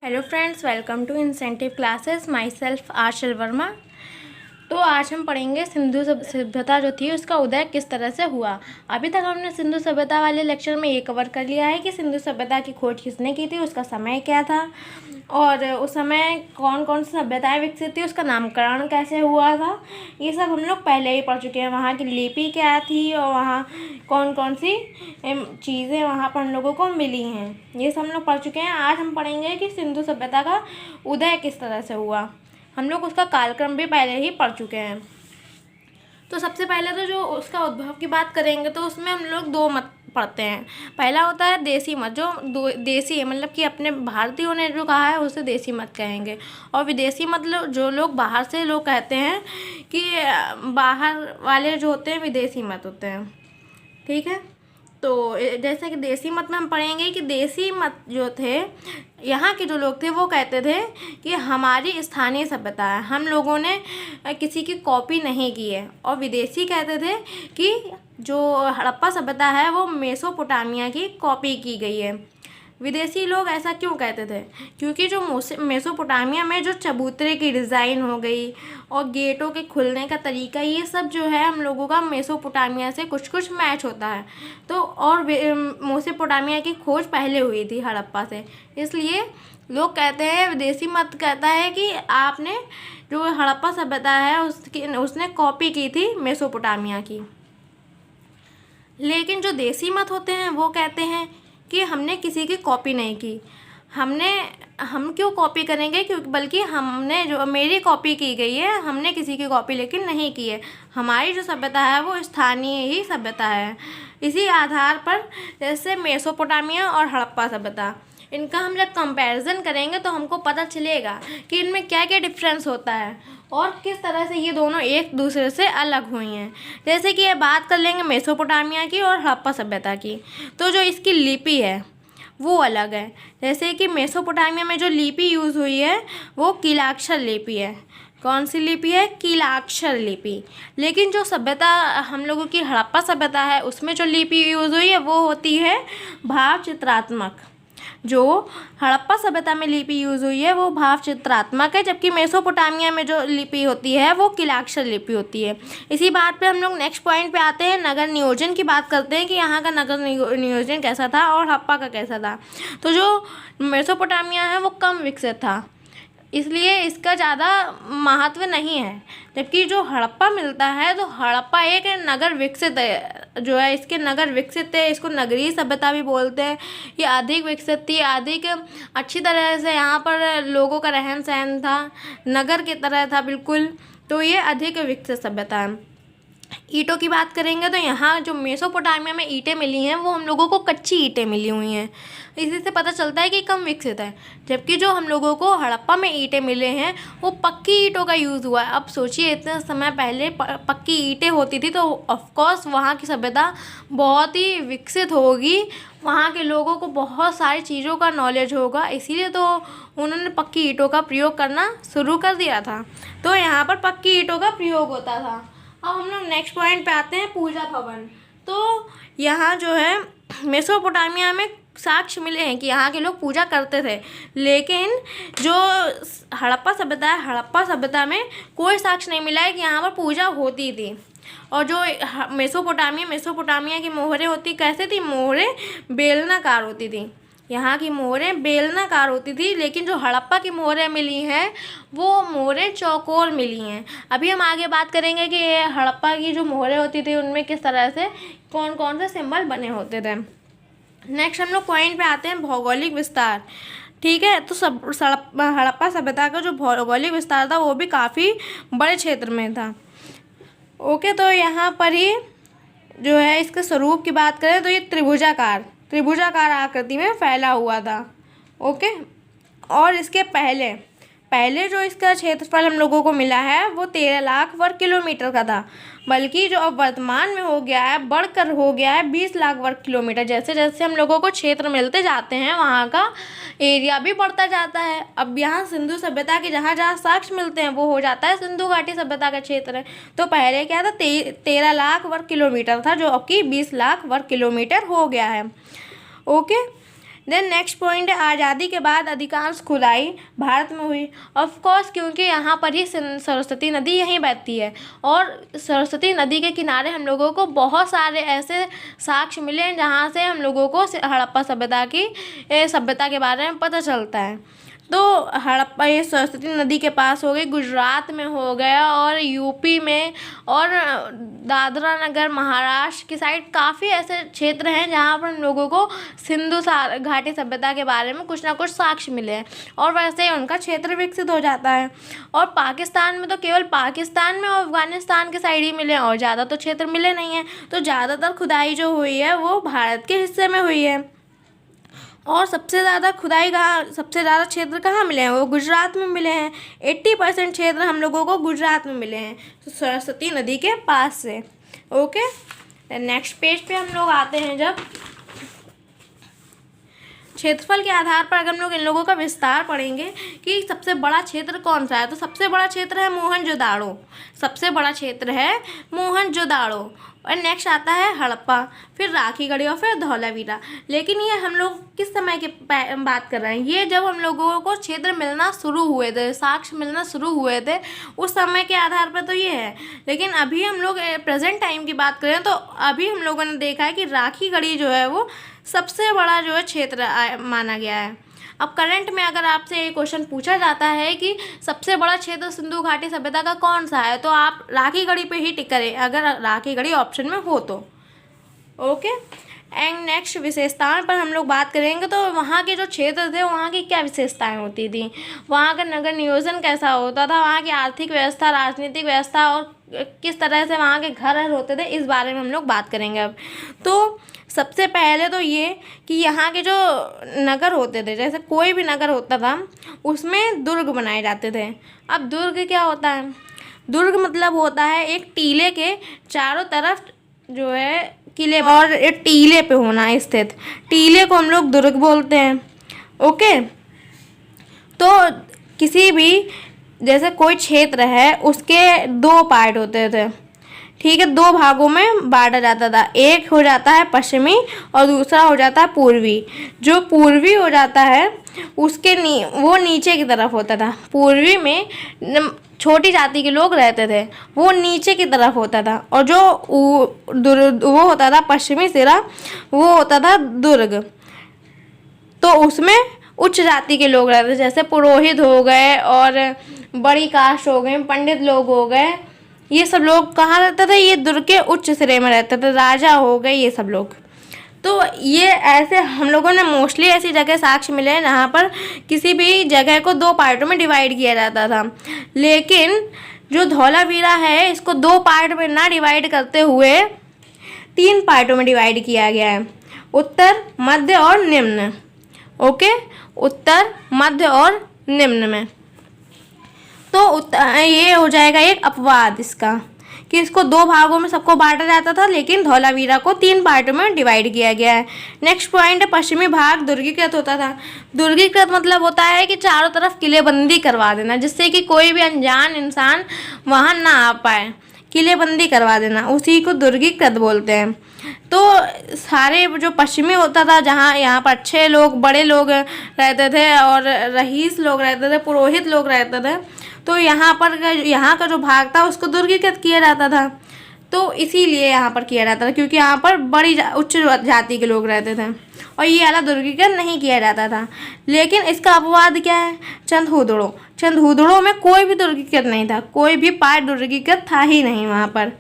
Hello friends, welcome to incentive classes. Myself Ashal Verma. तो आज हम पढ़ेंगे सिंधु सभ्यता जो थी उसका उदय किस तरह से हुआ। अभी तक हमने सिंधु सभ्यता वाले लेक्चर में ये कवर कर लिया है कि सिंधु सभ्यता की खोज किसने की थी, उसका समय क्या था और उस समय कौन कौन सी सभ्यताएं विकसित थी, उसका नामकरण कैसे हुआ था। ये सब हम लोग पहले ही पढ़ चुके हैं। वहाँ की लिपि क्या थी और वहाँ कौन कौन सी चीज़ें वहाँ पर हम लोगों को मिली हैं, ये सब हम लोग पढ़ चुके हैं। आज हम पढ़ेंगे कि सिंधु सभ्यता का उदय किस तरह से हुआ। हम लोग उसका कालक्रम भी पहले ही पढ़ चुके हैं। तो सबसे पहले तो जो उसका उद्भव की बात करेंगे तो उसमें हम लोग दो मत पढ़ते हैं। पहला होता है देसी मत, जो देसी है मतलब कि अपने भारतीयों ने जो कहा है उसे देसी मत कहेंगे, और विदेशी मतलब जो लोग बाहर से लोग कहते हैं कि बाहर वाले जो होते हैं विदेशी मत होते हैं। ठीक है, तो जैसे कि देसी मत में हम पढ़ेंगे कि देसी मत जो थे, यहाँ के जो लोग थे वो कहते थे कि हमारी स्थानीय सभ्यता है, हम लोगों ने किसी की कॉपी नहीं की है। और विदेशी कहते थे कि जो हड़प्पा सभ्यता है वो मेसोपोटामिया की कॉपी की गई है। विदेशी लोग ऐसा क्यों कहते थे? क्योंकि जो मेसोपोटामिया में जो चबूतरे की डिज़ाइन हो गई और गेटों के खुलने का तरीका, ये सब जो है हम लोगों का मेसोपोटामिया से कुछ कुछ मैच होता है। तो और मेसोपोटामिया की खोज पहले हुई थी हड़प्पा से, इसलिए लोग कहते हैं, विदेशी मत कहता है कि आपने जो हड़प्पा सभ्यता है उसने कॉपी की थी मेसोपोटामिया की। लेकिन जो देसी मत होते हैं वो कहते हैं कि हमने किसी की कॉपी नहीं की। हम क्यों कॉपी करेंगे, क्योंकि बल्कि हमने जो मेरी कॉपी की गई है, हमने किसी की कॉपी लेकिन नहीं की है। हमारी जो सभ्यता है वो स्थानीय ही सभ्यता है। इसी आधार पर जैसे मेसोपोटामिया और हड़प्पा सभ्यता, इनका हम जब कंपैरिजन करेंगे तो हमको पता चलेगा कि इनमें क्या क्या डिफरेंस होता है और किस तरह से ये दोनों एक दूसरे से अलग हुई हैं। जैसे कि ये बात कर लेंगे मेसोपोटामिया की और हड़प्पा सभ्यता की, तो जो इसकी लिपि है वो अलग है। जैसे कि मेसोपोटामिया में जो लिपि यूज़ हुई है वो कीलाक्षर लिपि है। कौन सी लिपि है? कीलाक्षर लिपि। लेकिन जो सभ्यता हम लोगों की हड़प्पा सभ्यता है उसमें जो लिपि यूज़ हुई है वो होती है भाव चित्रात्मक। जो हड़प्पा सभ्यता में लिपि यूज़ हुई है वो भाव चित्रात्मक है, जबकि मेसोपोटामिया में जो लिपि होती है वो कीलाक्षर लिपि होती है। इसी बात पे हम लोग नेक्स्ट पॉइंट पे आते हैं, नगर नियोजन की बात करते हैं कि यहाँ का नगर नियोजन कैसा था और हड़प्पा का कैसा था। तो जो मेसोपोटामिया है वो कम विकसित था, इसलिए इसका ज़्यादा महत्व नहीं है। जबकि जो हड़प्पा मिलता है तो हड़प्पा एक नगर विकसित है, जो है इसके नगर विकसित है, इसको नगरीय सभ्यता भी बोलते हैं। ये अधिक विकसित थी, अधिक अच्छी तरह से यहाँ पर लोगों का रहन सहन था, नगर की तरह था बिल्कुल। तो ये अधिक विकसित सभ्यता है। ईंटों की बात करेंगे तो यहाँ जो मेसोपोटामिया में ईंटें मिली हैं वो हम लोगों को कच्ची ईंटें मिली हुई हैं, इसी से पता चलता है कि कम विकसित है। जबकि जो हम लोगों को हड़प्पा में ईंटें मिले हैं वो पक्की ईंटों का यूज़ हुआ है। अब सोचिए, इतने समय पहले पक्की ईंटें होती थी तो ऑफकोर्स वहाँ की सभ्यता बहुत ही विकसित होगी, वहाँ के लोगों को बहुत सारी चीज़ों का नॉलेज होगा, इसीलिए तो उन्होंने पक्की ईंटों का प्रयोग करना शुरू कर दिया था। तो यहाँ पर पक्की ईंटों का प्रयोग होता था। अब हम लोग नेक्स्ट पॉइंट पे आते हैं, पूजा भवन। तो यहाँ जो है मेसोपोटामिया में साक्ष्य मिले हैं कि यहाँ के लोग पूजा करते थे, लेकिन जो हड़प्पा सभ्यता है, हड़प्पा सभ्यता में कोई साक्ष्य नहीं मिला है कि यहाँ पर पूजा होती थी। और जो मेसोपोटामिया की मोहरें होती कैसे थी? मोहरें बेलनाकार होती थी, यहाँ की मोहरें बेलनाकार होती थी। लेकिन जो हड़प्पा की मोहरें मिली हैं वो मोहरें चौकोर मिली हैं। अभी हम आगे बात करेंगे कि ये हड़प्पा की जो मोहरें होती थी उनमें किस तरह से कौन कौन से सिंबल बने होते थे। नेक्स्ट हम लोग पॉइंट पे आते हैं, भौगोलिक विस्तार। ठीक है, तो हड़प्पा सभ्यता का जो भौगोलिक विस्तार था वो भी काफ़ी बड़े क्षेत्र में था। ओके, तो यहाँ पर ही जो है इसके स्वरूप की बात करें तो ये त्रिभुजाकार आकृति में फैला हुआ था। ओके, और इसके पहले जो इसका क्षेत्रफल हम लोगों को मिला है वो 13 लाख वर्ग किलोमीटर का था, बल्कि जो अब वर्तमान में हो गया है, बढ़कर हो गया है 20 लाख वर्ग किलोमीटर। जैसे जैसे हम लोगों को क्षेत्र मिलते जाते हैं वहाँ का एरिया भी बढ़ता जाता है। अब यहाँ सिंधु सभ्यता के जहाँ जहाँ साक्ष्य मिलते हैं वो हो जाता है सिंधु घाटी सभ्यता का क्षेत्र है। तो पहले क्या था, 13 लाख वर्ग किलोमीटर था, जो अब की 20 लाख वर्ग किलोमीटर हो गया है। ओके, देन नेक्स्ट पॉइंट है आज़ादी के बाद अधिकांश खुदाई भारत में हुई। ऑफ कोर्स, क्योंकि यहाँ पर ही सरस्वती नदी यहीं बहती है और सरस्वती नदी के किनारे हम लोगों को बहुत सारे ऐसे साक्ष्य मिले हैं जहाँ से हम लोगों को हड़प्पा सभ्यता के बारे में पता चलता है। तो हड़प्पा ये सरस्वती नदी के पास हो गई, गुजरात में हो गया और यूपी में और दादरा नगर महाराष्ट्र की साइड काफ़ी ऐसे क्षेत्र हैं जहाँ पर हम लोगों को सिंधु घाटी सभ्यता के बारे में कुछ ना कुछ साक्ष्य मिले हैं और वैसे ही उनका क्षेत्र विकसित हो जाता है। और पाकिस्तान में तो केवल पाकिस्तान में और अफगानिस्तान के साइड ही मिले हैं और ज़्यादा तो क्षेत्र मिले नहीं हैं। तो ज़्यादातर खुदाई जो हुई है वो भारत के हिस्से में हुई है। और सबसे ज़्यादा क्षेत्र कहाँ मिले हैं, वो गुजरात में मिले हैं। 80% क्षेत्र हम लोगों को गुजरात में मिले हैं, तो सरस्वती नदी के पास से। ओके, नेक्स्ट पेज पे हम लोग आते हैं। जब क्षेत्रफल के आधार पर अगर हम लोग इन लोगों का विस्तार पढ़ेंगे कि सबसे बड़ा क्षेत्र कौन सा है, तो सबसे बड़ा क्षेत्र है मोहनजोदाड़ो। सबसे बड़ा क्षेत्र है मोहनजोदाड़ो। और नेक्स्ट आता है हड़प्पा, फिर राखीगढ़ी और फिर धौलावीरा। लेकिन ये हम लोग किस समय की बात कर रहे हैं, ये जब हम लोगों को क्षेत्र मिलना शुरू हुए थे, साक्ष्य मिलना शुरू हुए थे, उस समय के आधार पर तो ये है। लेकिन अभी हम लोग प्रेजेंट टाइम की बात करें तो अभी हम लोगों ने देखा है कि राखीगढ़ी जो है वो सबसे बड़ा जो है क्षेत्र माना गया है। अब करंट में अगर आपसे ये क्वेश्चन पूछा जाता है कि सबसे बड़ा क्षेत्र सिंधु घाटी सभ्यता का कौन सा है, तो आप राखीगढ़ी पे ही टिक करें अगर राखीगढ़ी ऑप्शन में हो तो। ओके, एंड नेक्स्ट विशेषताओं पर हम लोग बात करेंगे। तो वहाँ के जो क्षेत्र थे वहाँ की क्या विशेषताएं होती थी, वहाँ का नगर नियोजन कैसा होता था, वहाँ की आर्थिक व्यवस्था, राजनीतिक व्यवस्था और किस तरह से वहाँ के घर होते थे, इस बारे में हम लोग बात करेंगे अब। तो सबसे पहले तो ये कि यहाँ के जो नगर होते थे, जैसे कोई भी नगर होता था उसमें दुर्ग बनाए जाते थे। अब दुर्ग क्या होता है, दुर्ग मतलब होता है एक टीले के चारों तरफ जो है किले और एक टीले पे होना स्थित, टीले को हम लोग दुर्ग बोलते हैं। ओके, तो किसी भी जैसे कोई क्षेत्र है उसके 2 पार्ट होते थे, ठीक है, 2 भागों में बांटा जाता था। एक हो जाता है पश्चिमी और दूसरा हो जाता है पूर्वी। जो पूर्वी हो जाता है उसके वो नीचे की तरफ होता था। पूर्वी में छोटी जाति के लोग रहते थे, वो नीचे की तरफ होता था। और जो वो होता था पश्चिमी सिरा, वो होता था दुर्ग, तो उसमें उच्च जाति के लोग रहते थे, जैसे पुरोहित हो गए और बड़ी कास्ट हो गए, पंडित लोग हो गए, ये सब लोग कहाँ रहते थे, ये दुर्ग के उच्च सिरे में रहते थे, राजा हो गए ये सब लोग। तो ये ऐसे हम लोगों ने मोस्टली ऐसी जगह साक्ष्य मिले हैं जहाँ पर किसी भी जगह को 2 पार्टों में डिवाइड किया जाता था। लेकिन जो धौलावीरा है इसको 2 पार्ट में ना डिवाइड करते हुए 3 पार्टों में डिवाइड किया गया है, उत्तर, मध्य और निम्न। ओके, उत्तर, मध्य और निम्न में। तो ये हो जाएगा एक अपवाद इसका कि इसको 2 भागों में सबको बांटा जाता था, लेकिन धौलावीरा को 3 पार्टों में डिवाइड किया गया है। नेक्स्ट पॉइंट है पश्चिमी भाग दुर्गीकृत होता था। दुर्गीकृत मतलब होता है कि चारों तरफ किलेबंदी करवा देना, जिससे कि कोई भी अनजान इंसान वहाँ ना आ पाए, किलेबंदी करवा देना, उसी को दुर्गीकृत बोलते हैं। तो सारे जो पश्चिमी होता था, जहाँ यहाँ पर अच्छे लोग, बड़े लोग रहते थे और रईस लोग रहते थे, पुरोहित लोग रहते थे, तो यहाँ का जो भाग था उसको दुर्गीकृत किया जाता था। तो इसीलिए यहाँ पर किया जाता था क्योंकि यहाँ पर बड़ी उच्च जाति के लोग रहते थे और ये वाला दुर्गीकृत नहीं किया जाता था। लेकिन इसका अपवाद क्या है, चंदहुदड़ो में कोई भी दुर्गीकृत नहीं था, कोई भी पार्ट दुर्गीकृत था ही नहीं वहाँ पर।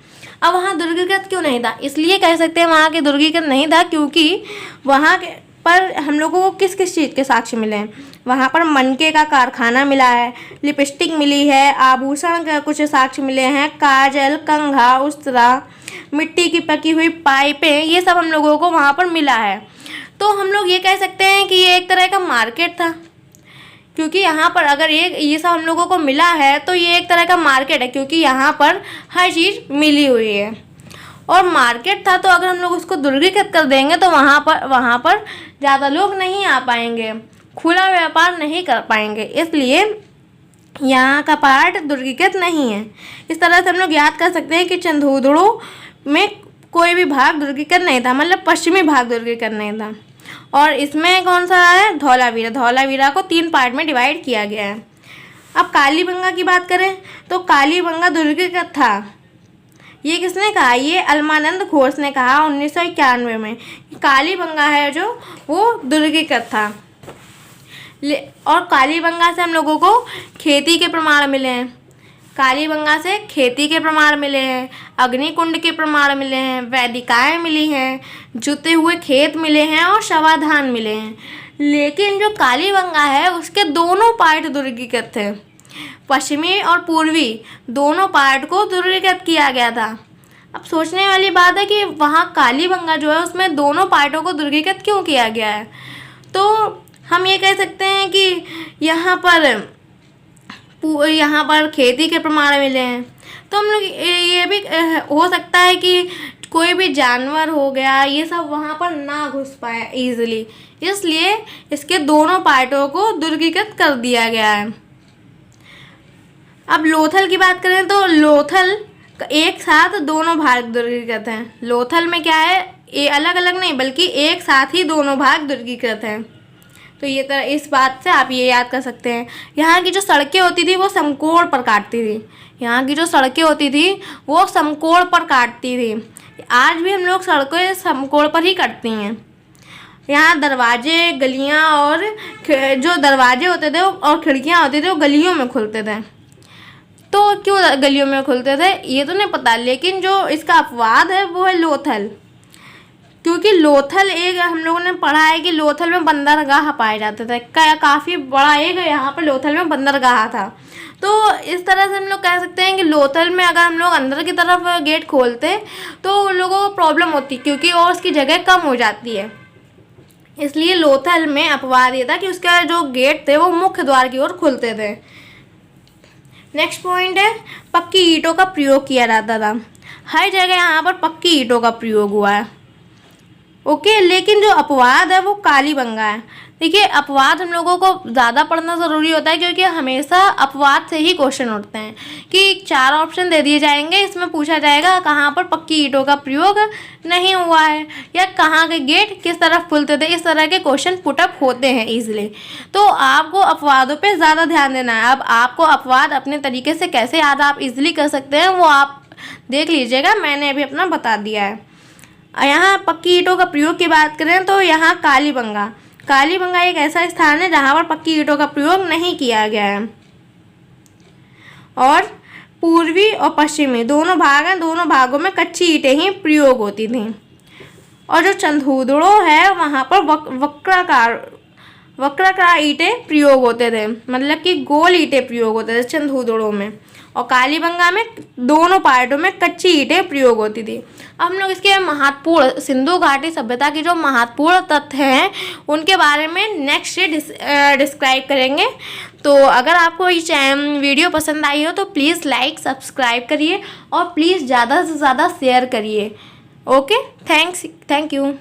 अब वहाँ दुर्गीकृत क्यों नहीं था, इसलिए कह सकते हैं वहाँ के दुर्गीकृत नहीं था क्योंकि वहाँ के पर हम लोगों को किस किस चीज़ के साक्ष्य मिले हैं, वहाँ पर मनके का कारखाना मिला है, लिपस्टिक मिली है, आभूषण का कुछ साक्ष्य मिले हैं, काजल, कंघा, उस्तरा, मिट्टी की पकी हुई पाइपें, ये सब हम लोगों को वहाँ पर मिला है। तो हम लोग ये कह सकते हैं कि ये एक तरह का मार्केट था, क्योंकि यहाँ पर अगर ये सब हम लोगों को मिला है तो ये एक तरह का मार्केट है, क्योंकि यहाँ पर हर चीज़ मिली हुई है और मार्केट था। तो अगर हम लोग उसको दुर्गीकृत कर देंगे तो वहाँ पर ज़्यादा लोग नहीं आ पाएंगे, खुला व्यापार नहीं कर पाएंगे, इसलिए यहाँ का पार्ट दुर्गीकृत नहीं है। इस तरह से हम लोग याद कर सकते हैं कि चंदहुदड़ो में कोई भी भाग दुर्गीकृत नहीं था, मतलब पश्चिमी भाग दुर्गीकृत नहीं था। और इसमें कौन सा है, धौलावीरा। धौलावीरा को 3 पार्ट में डिवाइड किया गया है। अब कालीबंगा की बात करें तो कालीबंगा दुर्ग का था। ये किसने कहा, ये अलमानंद घोष ने कहा 1991 में। कालीबंगा है जो वो दुर्ग का था। और कालीबंगा से हम लोगों को खेती के प्रमाण मिले हैं। कालीबंगा से खेती के प्रमाण मिले हैं, अग्निकुंड के प्रमाण मिले हैं, वैदिकाएँ मिली हैं, जुते हुए खेत मिले हैं और शवाधान मिले हैं। लेकिन जो कालीबंगा है उसके दोनों पार्ट दुर्गीकृत थे। पश्चिमी और पूर्वी दोनों पार्ट को दुर्गीकृत किया गया था। अब सोचने वाली बात है कि वहाँ कालीबंगा जो है उसमें दोनों पार्टों को दुर्गीकृत क्यों किया गया है। तो हम ये कह सकते हैं कि यहाँ पर खेती के प्रमाण मिले हैं। तो हम लोग ये भी हो सकता है कि कोई भी जानवर हो गया ये सब वहाँ पर ना घुस पाए ईजिली, इसलिए इसके दोनों पार्टों को दुर्गीकृत कर दिया गया है। अब लोथल की बात करें तो लोथल एक साथ दोनों भाग दुर्गीकृत हैं। लोथल में क्या है, ये अलग अलग नहीं बल्कि एक साथ ही दोनों भाग दुर्गीकृत हैं। तो ये तरह इस बात से आप ये याद कर सकते हैं। यहाँ की जो सड़कें होती थी वो समकोण पर काटती थी। यहाँ की जो सड़कें होती थी वो समकोण पर काटती थी। आज भी हम लोग सड़कें समकोण पर ही काटती हैं। यहाँ दरवाजे, गलियाँ और जो दरवाजे होते थे और खिड़कियाँ होती थी वो गलियों में खुलते थे। तो क्यों गलियों में खुलते थे ये तो नहीं पता, लेकिन जो इसका अपवाद है वो है लोथल। क्योंकि लोथल एक हम लोगों ने पढ़ा है कि लोथल में बंदरगाह पाए जाते थे। काफ़ी बड़ा एक यहाँ पर लोथल में बंदरगाह था। तो इस तरह से हम लोग कह सकते हैं कि लोथल में अगर हम लोग अंदर की तरफ गेट खोलते तो उन लोगों को प्रॉब्लम होती, क्योंकि और उसकी जगह कम हो जाती है। इसलिए लोथल में अपवाद ये था कि उसका जो गेट थे वो मुख्य द्वार की ओर खुलते थे। नेक्स्ट पॉइंट है पक्की ईंटों का प्रयोग किया जाता था। हर जगह यहाँ पर पक्की ईंटों का प्रयोग हुआ है। ओके, लेकिन जो अपवाद है वो कालीबंगा है। देखिए, अपवाद हम लोगों को ज़्यादा पढ़ना ज़रूरी होता है क्योंकि हमेशा अपवाद से ही क्वेश्चन उठते हैं कि 4 ऑप्शन दे दिए जाएंगे, इसमें पूछा जाएगा कहाँ पर पक्की ईंटों का प्रयोग नहीं हुआ है या कहाँ के गेट किस तरफ खुलते थे। इस तरह के क्वेश्चन पुटअप होते हैं ईजिली। तो आपको अपवादों पे ज़्यादा ध्यान देना है। अब आपको अपवाद अपने तरीके से कैसे याद आप ईजिली कर सकते हैं वो आप देख लीजिएगा, मैंने अभी अपना बता दिया है। यहाँ पक्की ईंटों का प्रयोग की बात करें तो यहाँ कालीबंगा एक ऐसा स्थान है जहाँ पर पक्की ईंटों का प्रयोग नहीं किया गया है। और पूर्वी और पश्चिमी दोनों भाग हैं, दोनों भागों में कच्ची ईंटें ही प्रयोग होती थी। और जो चंदूदड़ो है वहाँ पर वक्राकार ईंटें प्रयोग होते थे, मतलब कि गोल ईंटें प्रयोग होते थे चंदूदड़ो में। और कालीबंगा में दोनों पार्टों में कच्ची ईंटें प्रयोग होती थी। अब हम लोग इसके महत्वपूर्ण सिंधु घाटी सभ्यता की जो महत्वपूर्ण तथ्य हैं उनके बारे में नेक्स्ट डिस्क्राइब करेंगे। तो अगर आपको ये वीडियो पसंद आई हो तो प्लीज़ लाइक सब्सक्राइब करिए और प्लीज़ ज़्यादा से ज़्यादा शेयर करिए। Okay, thank you.